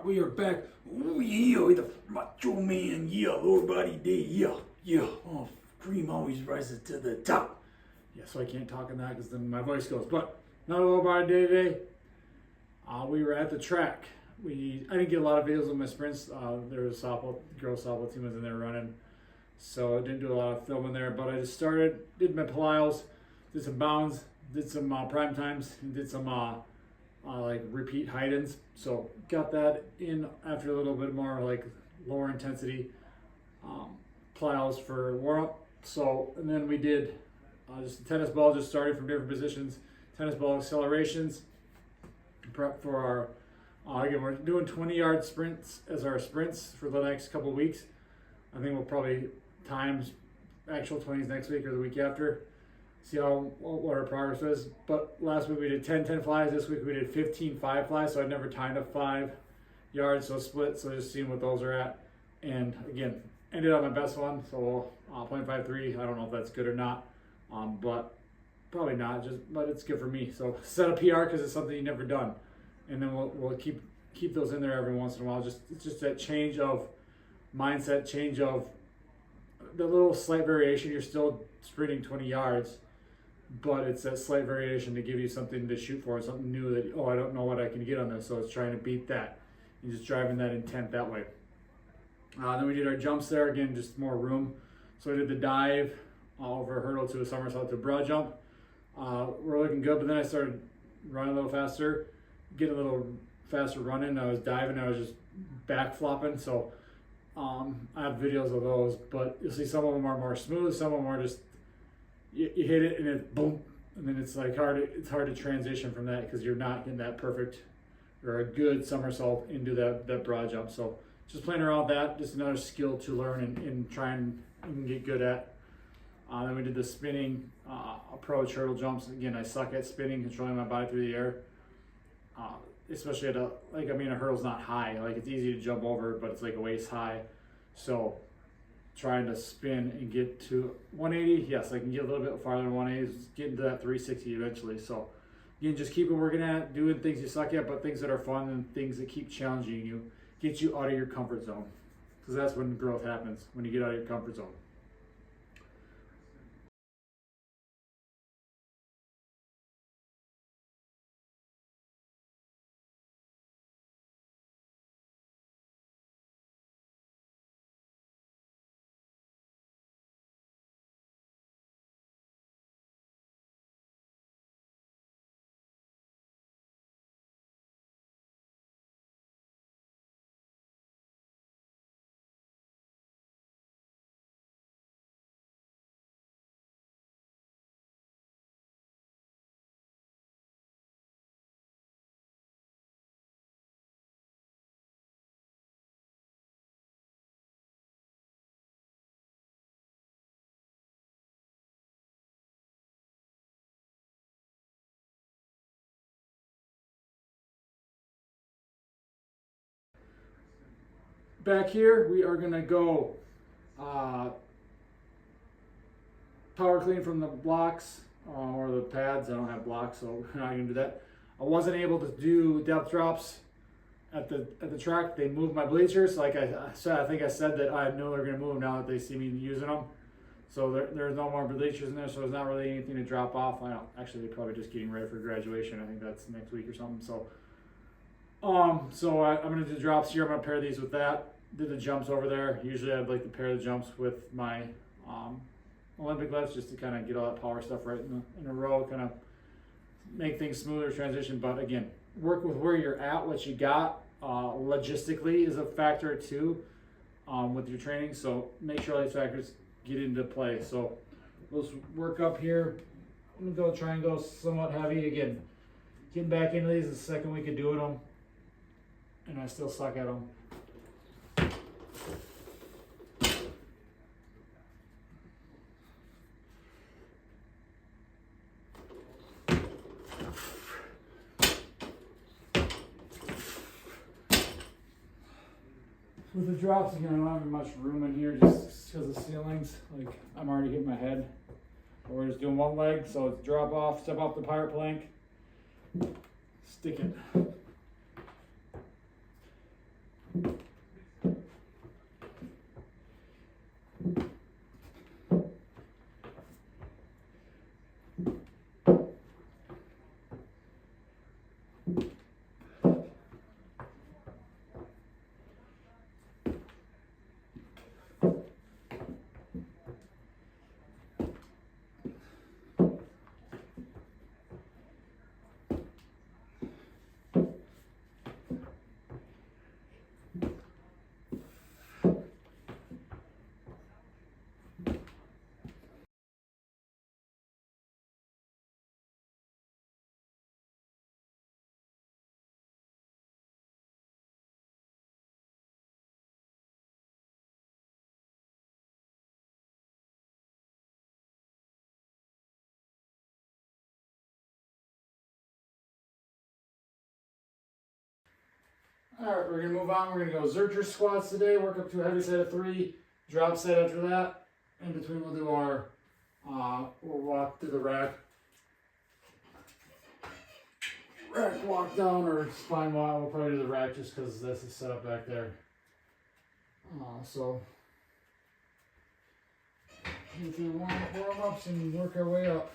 we are back. Oh yeah, the Macho Man, yeah, lower body day, yeah, yeah. Oh, cream always rises to the top. Yeah, so I can't talk on that because then my voice goes. But not a lower body day today. We were at the track. I didn't get a lot of videos of my sprints. There was a girls softball team was in there running, so I didn't do a lot of filming there. But I just started, did my plyos, did some bounds, did some prime times, and did some like repeat height-ins. So got that in after a little bit more like lower intensity plyos for warm-up. So, and then we did just a tennis ball, just starting from different positions, tennis ball accelerations, prep for our, again, we're doing 20-yard sprints as our sprints for the next couple of weeks. I think we'll probably times actual 20s next week or the week after. See what our progress is. But last week we did 10 flies. This week we did 15 5 flies. So I've never timed up 5 yards, so split. So just seeing what those are at. And again, ended on my best one. So 0.53. I don't know if that's good or not, but probably not. But it's good for me. So set a PR because it's something you've never done, and then we'll keep those in there every once in a while. It's just that change of mindset, change of the little slight variation. You're still sprinting 20 yards. But it's that slight variation to give you something to shoot for, something new that, oh, I don't know what I can get on this, so it's trying to beat that. You're just driving that intent that way. Then we did our jumps there, again, just more room. So I did the dive over a hurdle to a somersault to a broad jump. We're looking good, but then I started running a little faster, getting a little faster running. I was diving, I was just back flopping. So I have videos of those, but you'll see some of them are more smooth, some of them are just, you hit it and it's boom, and then it's like it's hard to transition from that because you're not getting that perfect or a good somersault into that broad jump. So just playing around with that, just another skill to learn and try and get good at. Then we did the spinning approach hurdle jumps. Again, I suck at spinning, controlling my body through the air, especially at a hurdle's not high. Like, it's easy to jump over, but it's like a waist high. So trying to spin and get to 180, yes, I can get a little bit farther than 180, getting to that 360 eventually. So again, just keep working at doing things you suck at, but things that are fun and things that keep challenging you, get you out of your comfort zone, because that's when growth happens, when you get out of your comfort zone. Back here, we are gonna go power clean from the blocks or the pads. I don't have blocks, so we're not gonna do that. I wasn't able to do depth drops at the track. They moved my bleachers. Like I said, I think I said that I know they're gonna move now that they see me using them. So there's no more bleachers in there, so there's not really anything to drop off. I don't actually, they're probably just getting ready for graduation. I think that's next week or something. So I'm gonna do the drops here. I'm gonna pair these with that. Did the jumps over there. Usually I'd like to pair the jumps with my Olympic lifts just to kind of get all that power stuff right in a row, kind of make things smoother transition. But again, work with where you're at, what you got. Logistically is a factor too with your training. So make sure all these factors get into play. So let's work up here. I'm gonna try and go somewhat heavy again. Getting back into these is the second week of doing them, and I still suck at them. With the drops, again, I don't have much room in here just because of the ceilings. Like, I'm already hitting my head. But we're just doing one leg, so it's drop off, step off the pirate plank, stick it. Alright, we're going to move on. We're going to go Zercher squats today, work up to a heavy set of 3, drop set after that. In between we'll do our, we'll walk through the rack walk down or spine walk. We'll probably do the rack just because this is set up back there. So, we'll do warm-ups and work our way up.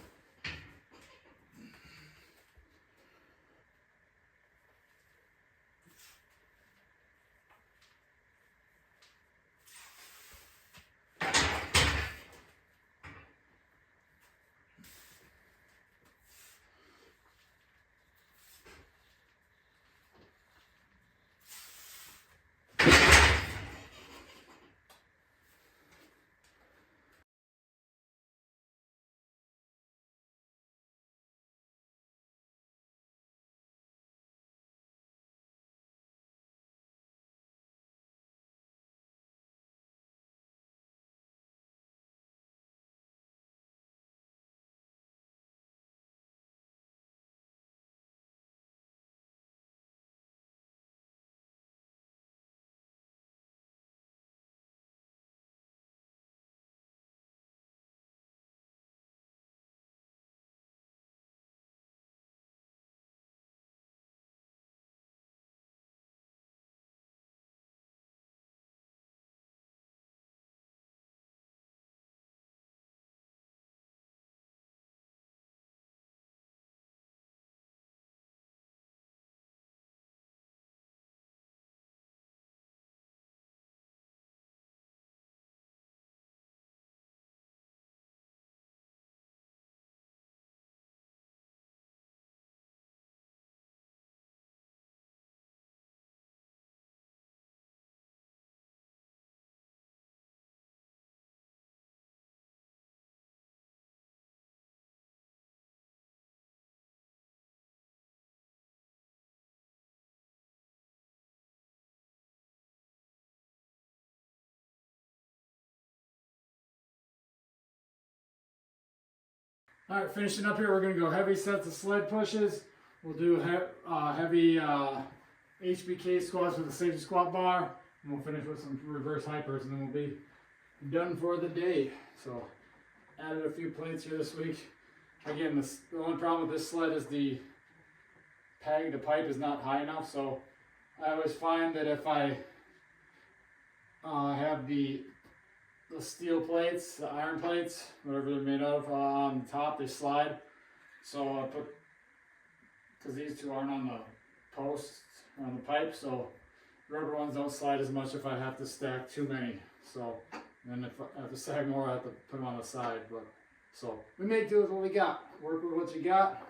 Alright, finishing up here, we're going to go heavy sets of sled pushes. We'll do heavy HBK squats with a safety squat bar. And we'll finish with some reverse hypers and then we'll be done for the day. So, added a few plates here this week. Again, the only problem with this sled is the pipe is not high enough. So, I always find that if I have the steel plates, the iron plates, whatever they're made of, on the top, they slide. So I put, because these two aren't on the posts, or on the pipe, so rubber ones don't slide as much if I have to stack too many. So then if I have to stack more, I have to put them on the side. But so we make do with what we got. Work with what you got.